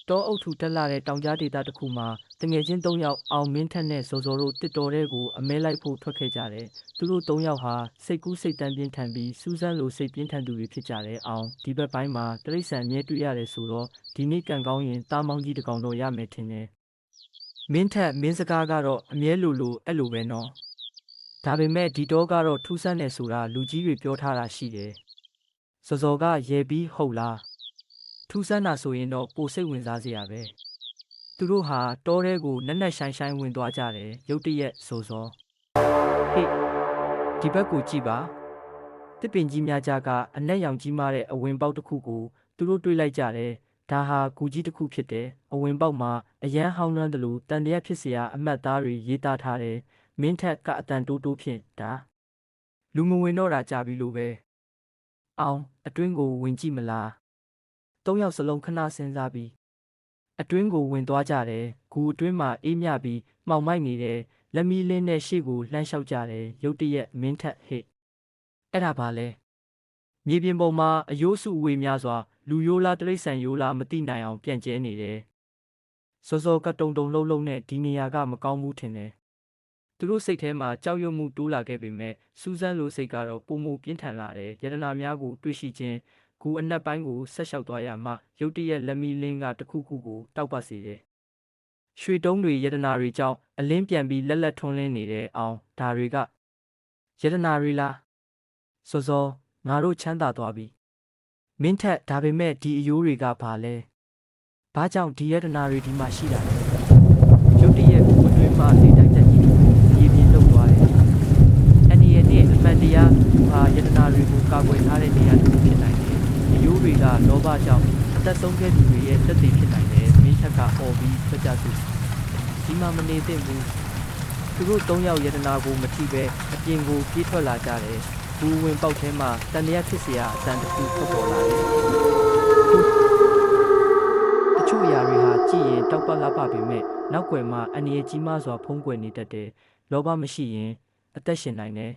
တောအုပ်ထူတက်လာတဲ့တောင်ကြားဒေသတစ်ခုမှာတငယ်ချင်း၃ယောက်အောင်မင်းထက်နဲ့ဇော်ဇော်တို့တစ်တော်တဲ့ကိုအမဲလိုက်ဖို့ထွက်ခဲ့ကြတယ်။သူတို့၃ယောက်ဟာစိတ်ကူးစိတ်တမ်းပြင်းထန်ပြီးစူးစမ်းလိုစိတ်ပြင်းထန်သူတွေဖြစ်ကြတယ်။အောင်ဒီဘက်ပိုင်းမှာတိရစ္ဆာန်အမြဲတွေ့ရတယ်ဆိုတော့ဒီနေ့ကံကောင်းရင်တားမောင်းကြီးတစ်ကောင်တော့ရမယ်ထင်တယ်။မင်းထက်မင်းစကားကတော့အမြဲလိုအဲ့လိုပဲနော်။ဒါပေမဲ့ဒီတော့ကတော့ထူးဆန်းတယ်ဆိုတာလူကြီးတွေပြောထားတာရှိတယ်။ဇော်ဇော်ကရဲပြီးဟုတ်လား။ထူးဆန်းတာဆိုရင်တော့ပိုစိတ်ဝင်စားစရာပဲ။သူတို့ဟာတောထဲကိုနက်နက်ရှိုင်းရှိုင်းဝင်သွားကြတယ်ရုတ်တရက်ဇော်ဇော်ဟေ့ဒီဘက်ကိုကြည့်ပါတစ်ပင်ကြီးများကြားကအနက်ရောင်ကြီးမားတဲ့အဝင်ပေါက်တစ်ခုကိုသူတို့တွေ့လိုက်ကြတယ်ဒါဟာကူကြီးတစ်ခုဖြစ်တယ်အဝင်ပေါက်မှာအရန်ဟောင်းနှမ်းတယ်လို့တန်တရားဖြစ်เสียအမှတ်သားတွေရေးသားထားတယ်မင်းထက်ကအတန်တိုးတိုးဖြင့်ဒါလူမဝင်တော့တာကြပြီလို့ပဲအောင်အတွင်းကိုဝင်ကြည့်မလား၃ယောက်စလုံးခဏစဉ်းစားပြီးအတွင်းကိုဝင်သွားကြတယ်ဂူအတွင်းမှာအေးမြပြီးမှောင်မိုက်နေတယ်လက်မီးလင်းနဲ့ရှေ့ကိုလှမ်းလျှောက်ကြတယ်ရုတ်တရက်မင်းထက်ဟစ်အဲ့ဒါပါလဲမြေပြင်ပေါ်မှာအယိုးစုအဝေးများစွာလူရိုးလားတိရစ္ဆာန်ရိုးလားမသိနိုင်အောင်ပြန့်ကျဲနေတယ်စောစောကတုံတုံလှုပ်နဲ့ဒီနေရာကမကောင်းဘူးထင်တယ်သူတို့စိတ်ထဲမှာကြောက်ရွံ့မှုတိုးလာခဲ့ပေမဲ့စူးစမ်းလိုစိတ်ကတော့ပုံမှုပြင်းထန်လာတယ်ယတနာများကိုတွေ့ရှိခြင်းဂူအနက်ပိုင်းကိုဆက်လျှောက်သွားရမှရုတ်တရက်လက်မီးလင်းကတစ်ခုခုကိုတောက်ပစေတယ်ရွှေတုံးတွေယတနာတွေကြောင့်အလင်းပြန်ပြီးလက်လက်ထွန်းလင်းနေတဲ့အောင်ဒါတွေကယတနာတွေလားစောစောငါတို့ချမ်းသာသွားပြီမင်းထက်ဒါပေမဲ့ဒီအယိုးတွေကဘာလဲဘာကြောင့်ဒီယတနာတွေဒီမှာရှိတာလဲရုတ်တရက်ကိုအတွင်းမှာလေတိုက်တက်ကြီးရေပြင်းလှုပ်သွားတယ်အနေနဲ့အမှန်တရားဟာယတနာတွေကိုကာကွယ်ထားတဲ့နေရာတစ်ခုဖြစ်နိုင်တယ်အယိုးတွေကလောဘကြောင့်အသက်ဆုံးခဲ့သူတွေရဲ့သက်သေဖြစ်နိုင်တယ်မင်းထက်ကအော်ပြီးထွက်ကြသူဒီမှာမနေသင့်ဘူးသူတို့၃ယောက်ယတနာကိုမထိပဲအပြင်ကိုပြေးထွက်လာကြတယ်ဘူဝင်ပေါက်ထဲမှာတန်တရားဖြစ်เสียအတန်တစ်ခုထွက်ပေါ်လာတယ်တချို့အရာတွေဟာကြည့်ရင်တောက်ပလာပပေမဲ့နောက်ွယ်မှာအနေကြီးမားစွာဖုံးကွယ်နေတတ်တယ်လောဘမရှိရင်အသက်ရှင်နိုင်တယ်